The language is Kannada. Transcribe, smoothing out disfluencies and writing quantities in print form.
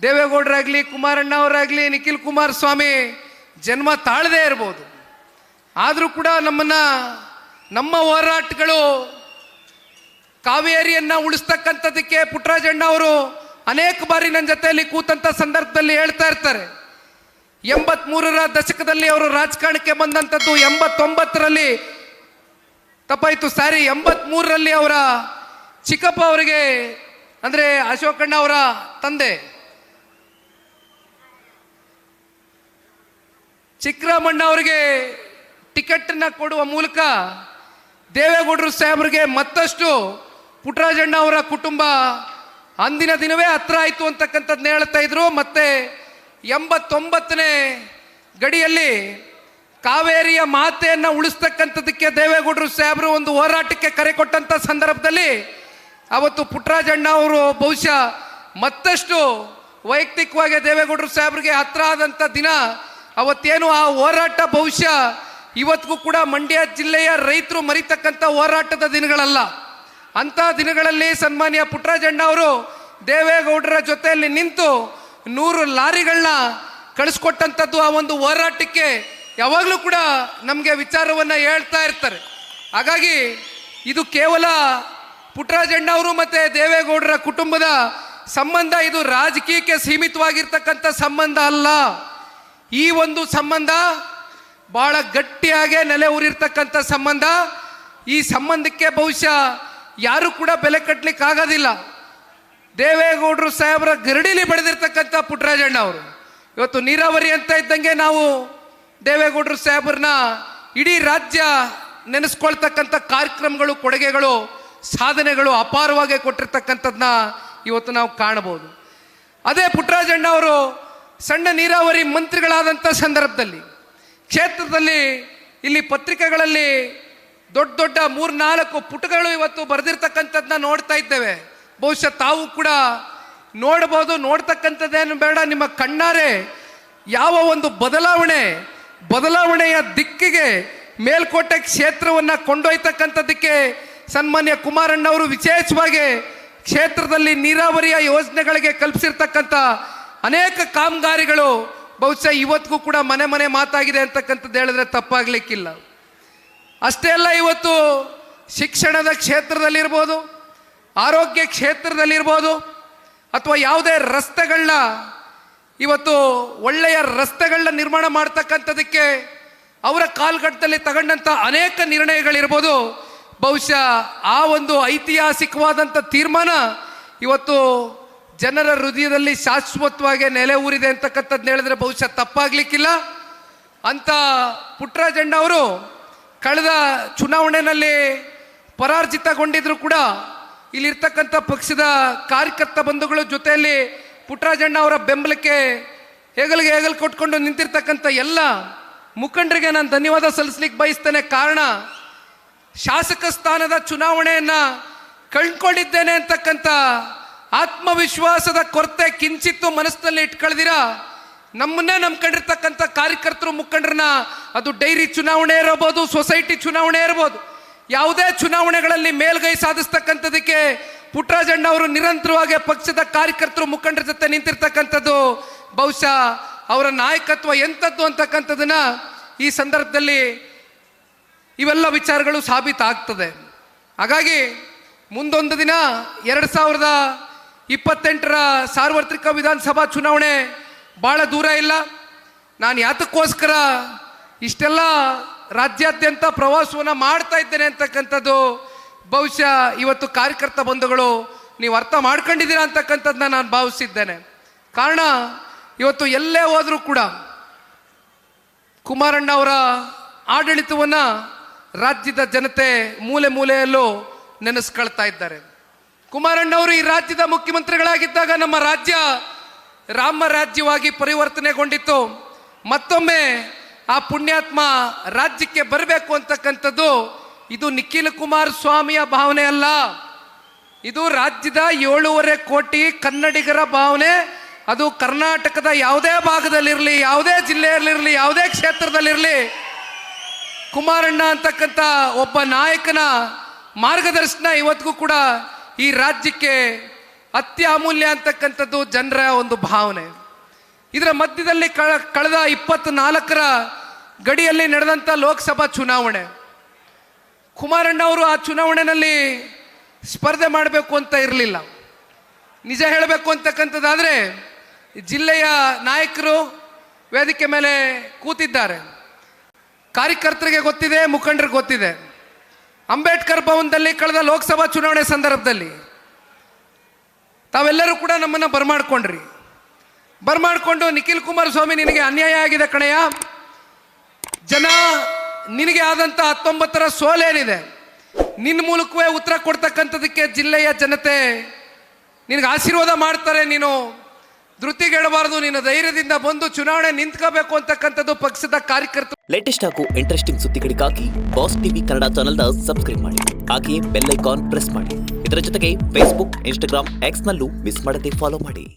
ದೇವೇಗೌಡರಾಗಲಿ, ಕುಮಾರಣ್ಣ ಅವರಾಗಲಿ, ನಿಖಿಲ್ ಕುಮಾರಸ್ವಾಮಿ ಜನ್ಮ ತಾಳದೇ ಇರ್ಬೋದು. ಆದರೂ ಕೂಡ ನಮ್ಮ ಹೋರಾಟಗಳು ಕಾವೇರಿಯನ್ನು ಉಳಿಸ್ತಕ್ಕಂಥದ್ದಕ್ಕೆ ಪುಟ್ಟರಾಜಣ್ಣ ಅವರು ಅನೇಕ ಬಾರಿ ನನ್ನ ಜೊತೆಯಲ್ಲಿ ಕೂತಂಥ ಸಂದರ್ಭದಲ್ಲಿ ಹೇಳ್ತಾ ಇರ್ತಾರೆ. 83ರ ದಶಕದಲ್ಲಿ ಅವರು ರಾಜಕಾರಣಕ್ಕೆ ಬಂದಂಥದ್ದು, 89ರಲ್ಲಿ ತಪ್ಪಾಯಿತು, 83ರಲ್ಲಿ ಅವರ ಚಿಕ್ಕಪ್ಪ ಅವರಿಗೆ, ಅಂದರೆ ಅಶೋಕಣ್ಣ ಅವರ ತಂದೆ ಚಿಕ್ಕರಾಮಣ್ಣ ಅವರಿಗೆ ಟಿಕೆಟನ್ನು ಕೊಡುವ ಮೂಲಕ ದೇವೇಗೌಡರು ಸಾಹೇಬರಿಗೆ ಮತ್ತಷ್ಟು ಪುಟ್ಟರಾಜಣ್ಣ ಅವರ ಕುಟುಂಬ ಅಂದಿನ ದಿನವೇ ಹತ್ರ ಆಯಿತು ಅಂತಕ್ಕಂಥದ್ದನ್ನ ಹೇಳ್ತಾ ಇದ್ರು. ಮತ್ತೆ 89ನೇ ಗಡಿಯಲ್ಲಿ ಕಾವೇರಿಯ ಮಾತೆಯನ್ನು ಉಳಿಸ್ತಕ್ಕಂಥದ್ದಕ್ಕೆ ದೇವೇಗೌಡರು ಸಾಹೇಬರು ಒಂದು ಹೋರಾಟಕ್ಕೆ ಕರೆ ಕೊಟ್ಟಂಥ ಸಂದರ್ಭದಲ್ಲಿ ಅವತ್ತು ಪುಟ್ಟರಾಜಣ್ಣ ಅವರು ಬಹುಶಃ ಮತ್ತಷ್ಟು ವೈಯಕ್ತಿಕವಾಗಿ ದೇವೇಗೌಡರು ಸಾಹೇಬರಿಗೆ ಹತ್ರ ಆದಂಥ ದಿನ ಅವತ್ತೇನು. ಆ ಹೋರಾಟ ಬಹುಶಃ ಇವತ್ತಿಗೂ ಕೂಡ ಮಂಡ್ಯ ಜಿಲ್ಲೆಯ ರೈತರು ಮರಿತಕ್ಕಂಥ ಹೋರಾಟದ ದಿನಗಳಲ್ಲ. ಅಂಥ ದಿನಗಳಲ್ಲಿ ಸನ್ಮಾನ್ಯ ಪುಟ್ಟರಾಜಣ್ಣ ಅವರು ದೇವೇಗೌಡರ ಜೊತೆಯಲ್ಲಿ ನಿಂತು 100 ಲಾರಿಗಳನ್ನ ಕಳಿಸ್ಕೊಟ್ಟಂಥದ್ದು ಆ ಒಂದು ಹೋರಾಟಕ್ಕೆ ಯಾವಾಗಲೂ ಕೂಡ ನಮಗೆ ವಿಚಾರವನ್ನು ಹೇಳ್ತಾ ಇರ್ತಾರೆ. ಹಾಗಾಗಿ ಇದು ಕೇವಲ ಪುಟ್ಟರಾಜಣ್ಣ ಅವರು ಮತ್ತು ದೇವೇಗೌಡರ ಕುಟುಂಬದ ಸಂಬಂಧ, ಇದು ರಾಜಕೀಯಕ್ಕೆ ಸೀಮಿತವಾಗಿರ್ತಕ್ಕಂಥ ಸಂಬಂಧ ಅಲ್ಲ. ಈ ಒಂದು ಸಂಬಂಧ ಬಹಳ ಗಟ್ಟಿಯಾಗೆ ನೆಲೆ ಊರಿರ್ತಕ್ಕಂಥ ಸಂಬಂಧ. ಈ ಸಂಬಂಧಕ್ಕೆ ಬಹುಶಃ ಯಾರು ಕೂಡ ಬೆಲೆ ಕಟ್ಟಲಿಕ್ಕೆ ಆಗೋದಿಲ್ಲ. ದೇವೇಗೌಡರು ಸಾಹೇಬರ ಗರಡಿಲಿ ಬೆಳೆದಿರ್ತಕ್ಕಂಥ ಪುಟ್ಟರಾಜಣ್ಣ ಅವರು ಇವತ್ತು ನೀರಾವರಿ ಅಂತ ಇದ್ದಂಗೆ ನಾವು ದೇವೇಗೌಡರು ಸಾಹೇಬ್ರನ್ನ ಇಡೀ ರಾಜ್ಯ ನೆನೆಸ್ಕೊಳ್ತಕ್ಕಂಥ ಕಾರ್ಯಕ್ರಮಗಳು, ಕೊಡುಗೆಗಳು, ಸಾಧನೆಗಳು ಅಪಾರವಾಗಿ ಕೊಟ್ಟಿರ್ತಕ್ಕಂಥದ್ದನ್ನ ಇವತ್ತು ನಾವು ಕಾಣಬಹುದು. ಅದೇ ಪುಟ್ಟರಾಜಣ್ಣ ಅವರು ಸಣ್ಣ ನೀರಾವರಿ ಮಂತ್ರಿಗಳಾದಂಥ ಸಂದರ್ಭದಲ್ಲಿ ಕ್ಷೇತ್ರದಲ್ಲಿ ಇಲ್ಲಿ ಪತ್ರಿಕೆಗಳಲ್ಲಿ ದೊಡ್ಡ ದೊಡ್ಡ 3-4 ಪುಟಗಳು ಇವತ್ತು ಬರೆದಿರ್ತಕ್ಕಂಥದ್ದನ್ನ ನೋಡ್ತಾ ಇದ್ದೇವೆ. ಬಹುಶಃ ತಾವು ಕೂಡ ನೋಡ್ಬೋದು. ನೋಡ್ತಕ್ಕಂಥದ್ದೇನು ಬೇಡ, ನಿಮ್ಮ ಕಣ್ಣಾರೆ ಯಾವ ಒಂದು ಬದಲಾವಣೆಯ ದಿಕ್ಕಿಗೆ ಮೇಲ್ಕೋಟೆ ಕ್ಷೇತ್ರವನ್ನು ಕೊಂಡೊಯ್ತಕ್ಕಂಥದ್ದಕ್ಕೆ ಸನ್ಮಾನ್ಯ ಕುಮಾರಣ್ಣವರು ವಿಶೇಷವಾಗಿ ಕ್ಷೇತ್ರದಲ್ಲಿ ನೀರಾವರಿಯ ಯೋಜನೆಗಳಿಗೆ ಕಲ್ಪಿಸಿರ್ತಕ್ಕಂಥ ಅನೇಕ ಕಾಮಗಾರಿಗಳು ಬಹುಶಃ ಇವತ್ತಿಗೂ ಕೂಡ ಮನೆ ಮಾತಾಗಿದೆ ಅಂತಕ್ಕಂಥದ್ದು ಹೇಳಿದ್ರೆ ತಪ್ಪಾಗ್ಲಿಕ್ಕಿಲ್ಲ. ಅಷ್ಟೇ ಅಲ್ಲ, ಇವತ್ತು ಶಿಕ್ಷಣದ ಕ್ಷೇತ್ರದಲ್ಲಿರ್ಬೋದು, ಆರೋಗ್ಯ ಕ್ಷೇತ್ರದಲ್ಲಿರ್ಬೋದು, ಅಥವಾ ಯಾವುದೇ ರಸ್ತೆಗಳನ್ನ ಇವತ್ತು ಒಳ್ಳೆಯ ರಸ್ತೆಗಳನ್ನ ನಿರ್ಮಾಣ ಮಾಡ್ತಕ್ಕಂಥದ್ದಕ್ಕೆ ಅವರ ಕಾಲ್ಗಟ್ಟದಲ್ಲಿ ತಗೊಂಡಂಥ ಅನೇಕ ನಿರ್ಣಯಗಳಿರ್ಬೋದು. ಬಹುಶಃ ಆ ಒಂದು ಐತಿಹಾಸಿಕವಾದಂಥ ತೀರ್ಮಾನ ಇವತ್ತು ಜನರ ಹೃದಯದಲ್ಲಿ ಶಾಶ್ವತವಾಗಿ ನೆಲೆ ಊರಿದೆ ಅಂತಕ್ಕಂಥದ್ದು ಹೇಳಿದ್ರೆ ಬಹುಶಃ ತಪ್ಪಾಗ್ಲಿಕ್ಕಿಲ್ಲ. ಅಂತ ಪುಟ್ಟರಾಜಣ್ಣ ಅವರು ಕಳೆದ ಚುನಾವಣೆಯಲ್ಲಿ ಪರಾಜಿತಗೊಂಡಿದ್ರು ಕೂಡ ಇಲ್ಲಿರ್ತಕ್ಕಂಥ ಪಕ್ಷದ ಕಾರ್ಯಕರ್ತ ಬಂಧುಗಳ ಜೊತೆಯಲ್ಲಿ ಪುಟ್ಟರಾಜಣ್ಣ ಅವರ ಬೆಂಬಲಕ್ಕೆ ಹೆಗಲು ಕೊಟ್ಕೊಂಡು ನಿಂತಿರ್ತಕ್ಕಂಥ ಎಲ್ಲ ಮುಖಂಡರಿಗೆ ನಾನು ಧನ್ಯವಾದ ಸಲ್ಲಿಸ್ಲಿಕ್ಕೆ ಬಯಸ್ತೇನೆ. ಕಾರಣ, ಶಾಸಕ ಸ್ಥಾನದ ಚುನಾವಣೆಯನ್ನು ಕಳ್ಕೊಂಡಿದ್ದೇನೆ ಅಂತಕ್ಕಂಥ ಆತ್ಮವಿಶ್ವಾಸದ ಕೊರತೆ ಕಿಂಚಿತ್ತು ಮನಸ್ಸಿನಲ್ಲಿ ಇಟ್ಕೊಳ್ದಿರ ನಮ್ಮನ್ನೇ ನಂಬ್ಕೊಂಡಿರ್ತಕ್ಕಂಥ ಕಾರ್ಯಕರ್ತರು, ಮುಖಂಡರನ್ನ, ಅದು ಡೈರಿ ಚುನಾವಣೆ ಇರಬಹುದು, ಸೊಸೈಟಿ ಚುನಾವಣೆ ಇರಬಹುದು, ಯಾವುದೇ ಚುನಾವಣೆಗಳಲ್ಲಿ ಮೇಲ್ಗೈ ಸಾಧಿಸ್ತಕ್ಕಂಥದಕ್ಕೆ ಪುಟ್ಟರಾಜಣ್ಣ ಅವರು ನಿರಂತರವಾಗಿ ಪಕ್ಷದ ಕಾರ್ಯಕರ್ತರು, ಮುಖಂಡರ ಜೊತೆ ನಿಂತಿರ್ತಕ್ಕಂಥದ್ದು ಬಹುಶಃ ಅವರ ನಾಯಕತ್ವ ಎಂಥದ್ದು ಅಂತಕ್ಕಂಥದ್ದನ್ನ ಈ ಸಂದರ್ಭದಲ್ಲಿ ಇವೆಲ್ಲ ವಿಚಾರಗಳು ಸಾಬೀತಾಗ್ತದೆ. ಹಾಗಾಗಿ ಮುಂದೊಂದು ದಿನ 2028ರ ಸಾರ್ವತ್ರಿಕ ವಿಧಾನಸಭಾ ಚುನಾವಣೆ ಭಾಳ ದೂರ ಇಲ್ಲ. ನಾನು ಯಾತಕ್ಕೋಸ್ಕರ ಇಷ್ಟೆಲ್ಲ ರಾಜ್ಯಾದ್ಯಂತ ಪ್ರವಾಸವನ್ನು ಮಾಡ್ತಾ ಇದ್ದೇನೆ ಅಂತಕ್ಕಂಥದ್ದು ಬಹುಶಃ ಇವತ್ತು ಕಾರ್ಯಕರ್ತ ಬಂಧುಗಳು ನೀವು ಅರ್ಥ ಮಾಡ್ಕೊಂಡಿದ್ದೀರಾ ಅಂತಕ್ಕಂಥದ್ದನ್ನ ನಾನು ಭಾವಿಸಿದ್ದೇನೆ. ಕಾರಣ, ಇವತ್ತು ಎಲ್ಲೇ ಹೋದರೂ ಕೂಡ ಕುಮಾರಣ್ಣ ಅವರ ಆಡಳಿತವನ್ನು ರಾಜ್ಯದ ಜನತೆ ಮೂಲೆ ಮೂಲೆಯಲ್ಲೂ ನೆನೆಸ್ಕೊಳ್ತಾ ಇದ್ದಾರೆ. ಕುಮಾರಣ್ಣ ಅವರು ಈ ರಾಜ್ಯದ ಮುಖ್ಯಮಂತ್ರಿಗಳಾಗಿದ್ದಾಗ ನಮ್ಮ ರಾಜ್ಯ ರಾಮ ರಾಜ್ಯವಾಗಿ ಪರಿವರ್ತನೆಗೊಂಡಿತ್ತು. ಮತ್ತೊಮ್ಮೆ ಆ ಪುಣ್ಯಾತ್ಮ ರಾಜ್ಯಕ್ಕೆ ಬರಬೇಕು ಅಂತಕ್ಕಂಥದ್ದು ಇದು ನಿಖಿಲ್ ಕುಮಾರಸ್ವಾಮಿಯ ಭಾವನೆ ಅಲ್ಲ, ಇದು ರಾಜ್ಯದ 7.5 ಕೋಟಿ ಕನ್ನಡಿಗರ ಭಾವನೆ. ಅದು ಕರ್ನಾಟಕದ ಯಾವುದೇ ಭಾಗದಲ್ಲಿರಲಿ, ಯಾವುದೇ ಜಿಲ್ಲೆಯಲ್ಲಿರಲಿ, ಯಾವುದೇ ಕ್ಷೇತ್ರದಲ್ಲಿರಲಿ, ಕುಮಾರಣ್ಣ ಅಂತಕ್ಕಂಥ ಒಬ್ಬ ನಾಯಕನ ಮಾರ್ಗದರ್ಶನ ಇವತ್ತಿಗೂ ಕೂಡ ಈ ರಾಜ್ಯಕ್ಕೆ ಅತ್ಯಮೂಲ್ಯ ಅಂತಕ್ಕಂಥದ್ದು ಜನರ ಒಂದು ಭಾವನೆ. ಇದರ ಮಧ್ಯದಲ್ಲಿ ಕಳೆದ 24ರ ಗಡಿಯಲ್ಲಿ ನಡೆದಂಥ ಲೋಕಸಭಾ ಚುನಾವಣೆ, ಕುಮಾರಣ್ಣವರು ಆ ಚುನಾವಣೆಯಲ್ಲಿ ಸ್ಪರ್ಧೆ ಮಾಡಬೇಕು ಅಂತ ಇರಲಿಲ್ಲ. ನಿಜ ಹೇಳಬೇಕು ಅಂತಕ್ಕಂಥದ್ದಾದರೆ ಜಿಲ್ಲೆಯ ನಾಯಕರು ವೇದಿಕೆ ಮೇಲೆ ಕೂತಿದ್ದಾರೆ, ಕಾರ್ಯಕರ್ತರಿಗೆ ಗೊತ್ತಿದೆ, ಮುಖಂಡರಿಗೆ ಗೊತ್ತಿದೆ. ಅಂಬೇಡ್ಕರ್ ಭವನದಲ್ಲಿ ಕಳೆದ ಲೋಕಸಭಾ ಚುನಾವಣೆ ಸಂದರ್ಭದಲ್ಲಿ ತಾವೆಲ್ಲರೂ ಕೂಡ ನಮ್ಮನ್ನು ಬರಮಾಡ್ಕೊಂಡು ನಿಖಿಲ್ ಕುಮಾರಸ್ವಾಮಿ ನಿನಗೆ ಅನ್ಯಾಯ ಆಗಿದೆ ಕಣಯ್ಯ, ಜನ ನಿನಗೆ ಆದಂಥ 19ರ ಸೋಲೇನಿದೆ ನಿನ್ನ ಮೂಲಕವೇ ಉತ್ತರ ಕೊಡ್ತಕ್ಕಂಥದಕ್ಕೆ ಜಿಲ್ಲೆಯ ಜನತೆ ನಿನಗೆ ಆಶೀರ್ವಾದ ಮಾಡ್ತಾರೆ, ನೀನು ಧೃತಿಗೆಡಬಾರದು, ನೀನು ಧೈರ್ಯದಿಂದ ಬಂದು ಚುನಾವಣೆ ನಿಂತ್ಕೋಬೇಕು ಅಂತಕ್ಕಂಥದ್ದು ಪಕ್ಷದ ಕಾರ್ಯಕರ್ತರು. ಲೇಟೆಸ್ಟ್ ಹಾಗೂ ಇಂಟ್ರೆಸ್ಟಿಂಗ್ ಸುದ್ದಿಗಳಿಗಾಗಿ ಬಾಸ್ ಟಿವಿ ಕನ್ನಡ ಚಾನೆಲ್ನ ಸಬ್ಸ್ಕ್ರೈಬ್ ಮಾಡಿ, ಹಾಗೆಯೇ ಬೆಲ್ ಐಕಾನ್ ಪ್ರೆಸ್ ಮಾಡಿ. ಇದರ ಜೊತೆಗೆ ಫೇಸ್ಬುಕ್, ಇನ್ಸ್ಟಾಗ್ರಾಮ್, ಎಕ್ಸ್ನಲ್ಲೂ ಮಿಸ್ ಮಾಡದೆ ಫಾಲೋ ಮಾಡಿ.